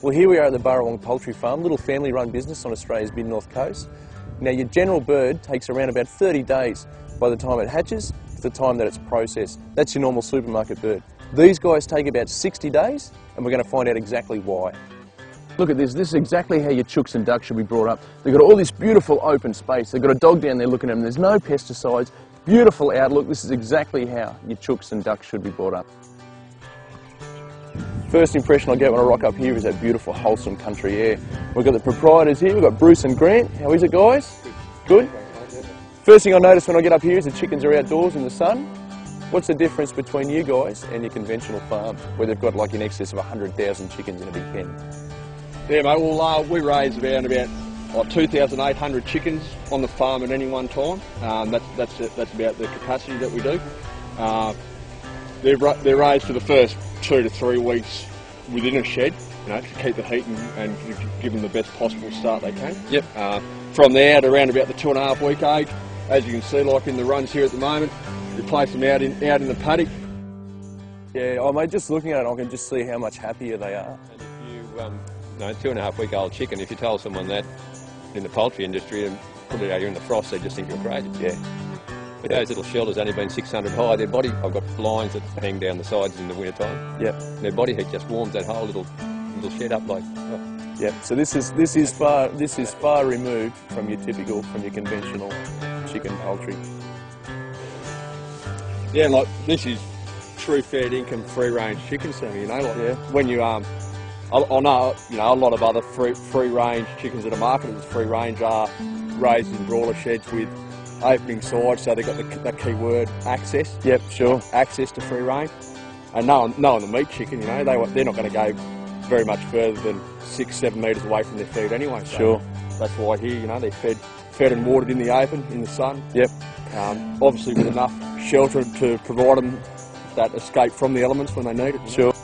Well, here we are at the Burrawong Poultry Farm, little family-run business on Australia's mid-north coast. Now, your general bird takes around about 30 days by the time it hatches to the time that it's processed. That's your normal supermarket bird. These guys take about 60 days, and we're going to find out exactly why. Look at this. This is exactly how your chooks and ducks should be brought up. They've got all this beautiful open space. They've got a dog down there looking at them. There's no pesticides. Beautiful outlook. This is exactly how your chooks and ducks should be brought up. First impression I get when I rock up here is that beautiful, wholesome country air. We've got the proprietors here. We've got Bruce and Grant. How is it, guys? Good? First thing I notice when I get up here is the chickens are outdoors in the sun. What's the difference between you guys and your conventional farms, where they've got like in excess of 100,000 chickens in a big pen? Yeah, mate, well, we raise around about 2,800 chickens on the farm at any one time. That's about the capacity that we do. They're raised for the first 2 to 3 weeks within a shed, to keep the heat and give them the best possible start they can. Yep. From there, at around about the 2.5 week age, as you can see, like in the runs here at the moment, we place them out in the paddock. Yeah, oh mate, just looking at it, I can just see how much happier they are. And if you, 2.5 week old chicken, if you tell someone that in the poultry industry and put it out here in the frost, they just think you're crazy. Yeah. But those little shelters only been 600 high. Their body, I've got blinds that hang down the sides in the winter time. Yep. Their body heat just warms that whole little shed up like. Oh. Yep. So this is far removed from your conventional chicken poultry. Yeah, like this is true fair income free range chicken salmon. Yeah. When you I know a lot of other free range chickens that are marketed as free range are raised in broiler sheds with opening sides, so they've got the key word access. Yep, sure. Access to free range. And knowing the meat chicken, they're not going to go very much further than 6-7 metres away from their feed anyway. So sure. That's why here, they're fed and watered in the open, in the sun. Yep. Obviously with enough shelter to provide them that escape from the elements when they need it. Sure.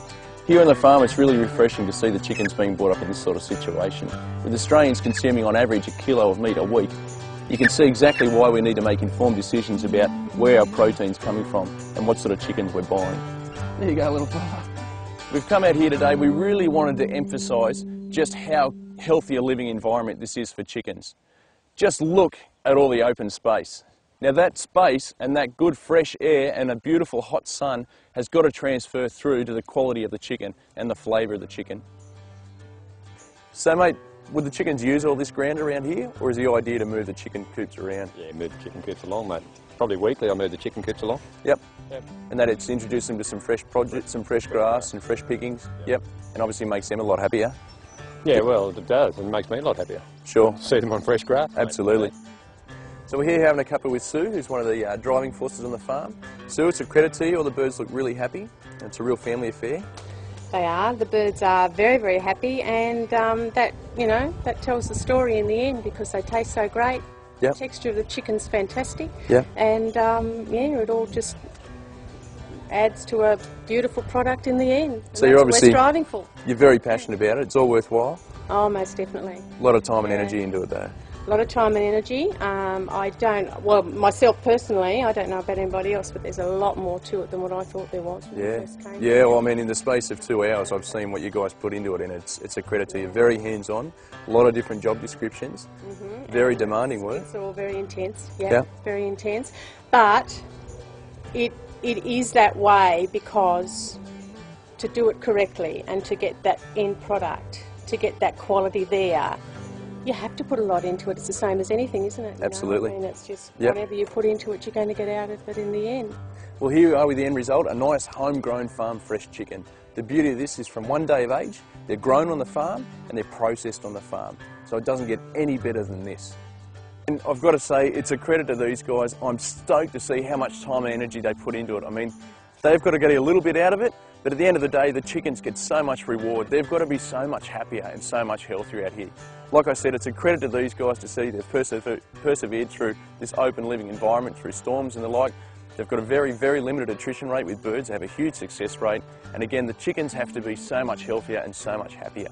Here on the farm, it's really refreshing to see the chickens being brought up in this sort of situation. With Australians consuming on average a kilo of meat a week, you can see exactly why we need to make informed decisions about where our protein's coming from and what sort of chickens we're buying. There you go, little fella. We've come out here today, we really wanted to emphasise just how healthy a living environment this is for chickens. Just look at all the open space. Now that space and that good fresh air and a beautiful hot sun has got to transfer through to the quality of the chicken and the flavour of the chicken. So mate, would the chickens use all this ground around here, or is the idea to move the chicken coops around? Yeah, move the chicken coops along, mate. Probably weekly I move the chicken coops along. Yep. And that it's introduced them to some fresh produce, some fresh grass and fresh pickings. Yep. And obviously makes them a lot happier. Yeah, well, it does. It makes me a lot happier. Sure. See them on fresh grass. Absolutely. So we're here having a cuppa with Sue, who's one of the driving forces on the farm. Sue, it's a credit to you. All the birds look really happy. It's a real family affair. They are. The birds are very, very happy, and that tells the story in the end because they taste so great. Yep. The texture of the chicken's fantastic. Yep. And it all just adds to a beautiful product in the end. And so you're obviously what we're striving for. You're very passionate about it. It's all worthwhile. Oh, most definitely. A lot of time and energy into it, though. A lot of time and energy. Myself personally, I don't know about anybody else, but there's a lot more to it than what I thought there was when I first came. Yeah, well, I mean, in the space of 2 hours, I've seen what you guys put into it, and it's a credit to you. Very hands-on, a lot of different job descriptions, very demanding work. It's all very intense, yeah, very intense. But it is that way because to do it correctly and to get that end product, to get that quality there, you have to put a lot into it. It's the same as anything, isn't it? Absolutely. I mean, it's just whatever you put into it, you're going to get out of it in the end. Well, here we are with the end result, a nice homegrown farm fresh chicken. The beauty of this is from 1 day of age, they're grown on the farm and they're processed on the farm. So it doesn't get any better than this. And I've got to say, it's a credit to these guys. I'm stoked to see how much time and energy they put into it. I mean, they've got to get a little bit out of it, but at the end of the day, the chickens get so much reward. They've got to be so much happier and so much healthier out here. Like I said, it's a credit to these guys to see they've persevered through this open living environment, through storms and the like. They've got a very, very limited attrition rate with birds. They have a huge success rate. And again, the chickens have to be so much healthier and so much happier.